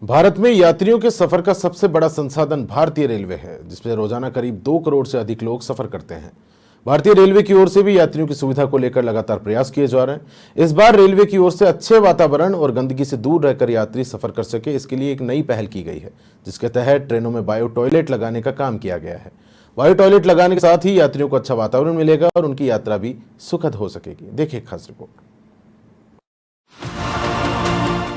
भारत में यात्रियों के सफर का सबसे बड़ा संसाधन भारतीय रेलवे है, जिसमें रोजाना करीब 2 करोड़ से अधिक लोग सफर करते हैं। भारतीय रेलवे की ओर से भी यात्रियों की सुविधा को लेकर लगातार प्रयास किए जा रहे हैं। इस बार रेलवे की ओर से अच्छे वातावरण और गंदगी से दूर रहकर यात्री सफर कर सके, इसके लिए एक नई पहल की गई है, जिसके तहत ट्रेनों में बायो टॉयलेट लगाने का काम किया गया है। बायो टॉयलेट लगाने के साथ ही यात्रियों को अच्छा वातावरण मिलेगा और उनकी यात्रा भी सुखद हो सकेगी। देखिए खास रिपोर्ट।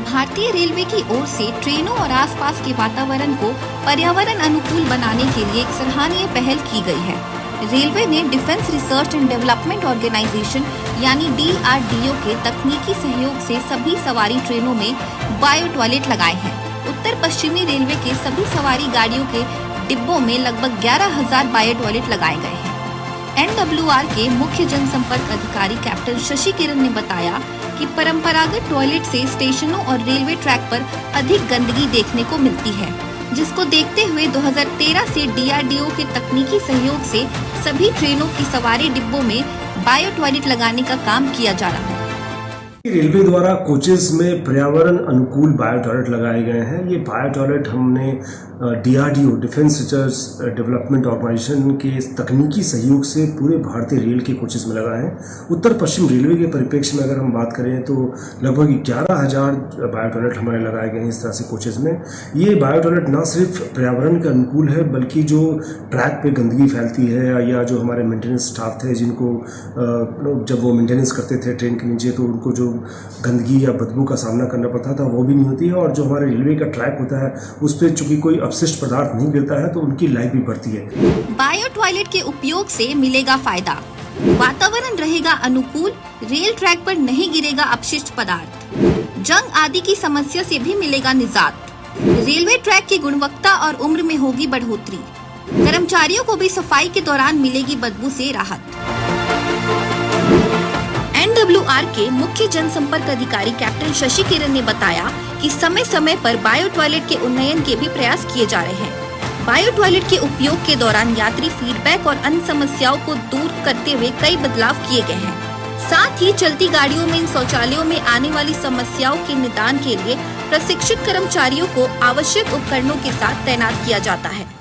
भारतीय रेलवे की ओर से ट्रेनों और आसपास के वातावरण को पर्यावरण अनुकूल बनाने के लिए एक सराहनीय पहल की गई है। रेलवे ने defence research and development organisation यानी DRDO के तकनीकी सहयोग से सभी सवारी ट्रेनों में बायो टॉयलेट लगाए हैं। उत्तर पश्चिमी रेलवे के सभी सवारी गाड़ियों के डिब्बों में लगभग 11,000 बायो टॉयलेट लगाए गए हैं। NWR के मुख्य जनसंपर्क अधिकारी कैप्टन शशि किरण ने बताया कि परंपरागत टॉयलेट से स्टेशनों और रेलवे ट्रैक पर अधिक गंदगी देखने को मिलती है, जिसको देखते हुए 2013 से DRDO के तकनीकी सहयोग से सभी ट्रेनों की सवारी डिब्बों में बायो टॉयलेट लगाने का काम किया जा रहा है। रेलवे द्वारा कोचेस में पर्यावरण अनुकूल बायो टॉयलेट लगाए गए हैं। ये बायो टॉयलेट हमने DRDO defence research development organisation के तकनीकी सहयोग से पूरे भारतीय रेल के कोचेस में लगाए हैं। उत्तर पश्चिम रेलवे के परिप्रेक्ष्य में अगर हम बात करें तो लगभग 11,000 बायो टॉयलेट हमारे लगाए गए हैं इस तरह से कोचेस में। ये बायो टॉयलेट न सिर्फ पर्यावरण के अनुकूल है, बल्कि जो ट्रैक पे गंदगी फैलती है या जो हमारे मेंटेनेंस स्टाफ थे जिनको जब वो मेंटेनेंस करते थे ट्रेन के नीचे, तो उनको जो गंदगी या बदबू का सामना करना पड़ता था वो भी नहीं होती है। और जो हमारे रेलवे का ट्रैक होता है उस पर चूंकि कोई अपशिष्ट पदार्थ नहीं गिरता है तो उनकी लाइफ भी बढ़ती है। बायो टॉयलेट के उपयोग से मिलेगा फायदा, वातावरण रहेगा अनुकूल, रेल ट्रैक पर नहीं गिरेगा अपशिष्ट पदार्थ, जंग आदि की समस्या से भी मिलेगा निजात, रेलवे ट्रैक की गुणवत्ता और उम्र में होगी बढ़ोतरी, कर्मचारियों को भी सफाई के दौरान मिलेगी बदबू से राहत। NWR के मुख्य जनसंपर्क अधिकारी कैप्टन शशि किरण ने बताया कि समय समय पर बायो टॉयलेट के उन्नयन के भी प्रयास किए जा रहे हैं। बायो टॉयलेट के उपयोग के दौरान यात्री फीडबैक और अन्य समस्याओं को दूर करते हुए कई बदलाव किए गए हैं। साथ ही चलती गाड़ियों में इन शौचालयों में आने वाली समस्याओं के निदान के लिए प्रशिक्षित कर्मचारियों को आवश्यक उपकरणों के साथ तैनात किया जाता है।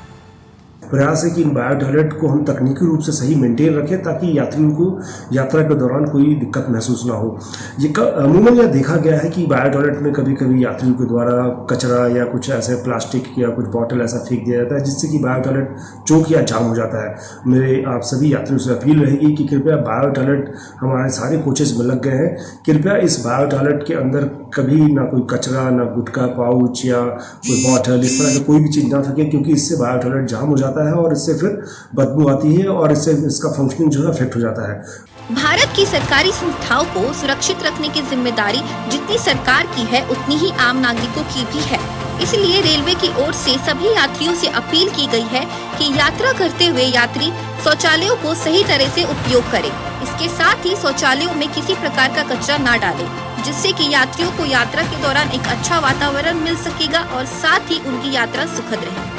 प्रयास है कि इन बायो टॉयलेट को हम तकनीकी रूप से सही मेंटेन रखें ताकि यात्रियों को यात्रा के दौरान कोई दिक्कत महसूस ना हो। ये अमूमन यह देखा गया है कि बायो टॉयलेट में कभी कभी यात्रियों के द्वारा कचरा या कुछ ऐसे प्लास्टिक या कुछ बॉटल ऐसा फेंक दिया जाता है, जिससे कि बायो टॉयलेट चौक या जाम हो जाता है। मेरे आप सभी यात्रियों से अपील रहेगी कि कृपया बायो टॉयलेट हमारे सारे कोचेस में लग गए हैं। कृपया इस बायो टॉयलेट के अंदर कभी ना कोई कचरा, ना गुटखा पाउच या कोई बॉटल, इस तरह का कोई भी चीज़ ना फेंके, क्योंकि इससे बायो टॉयलेट जाम हो जाता है और इससे फिर बदबू आती है और इससे इसका फंक्शनिंग जो है अफेक्ट हो जाता है। भारत की सरकारी संस्थाओं को सुरक्षित रखने की जिम्मेदारी जितनी सरकार की है उतनी ही आम नागरिकों की भी है। इसलिए रेलवे की ओर से सभी यात्रियों से अपील की गई है कि यात्रा करते हुए यात्री शौचालयों को सही तरह से उपयोग करें। इसके साथ ही शौचालयों में किसी प्रकार का कचरा ना डालें, जिससे कि यात्रियों को यात्रा के दौरान एक अच्छा वातावरण मिल सकेगा और साथ ही उनकी यात्रा सुखद रहे।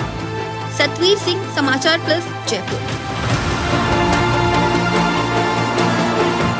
सतवीर सिंह, समाचार प्लस, जयपुर।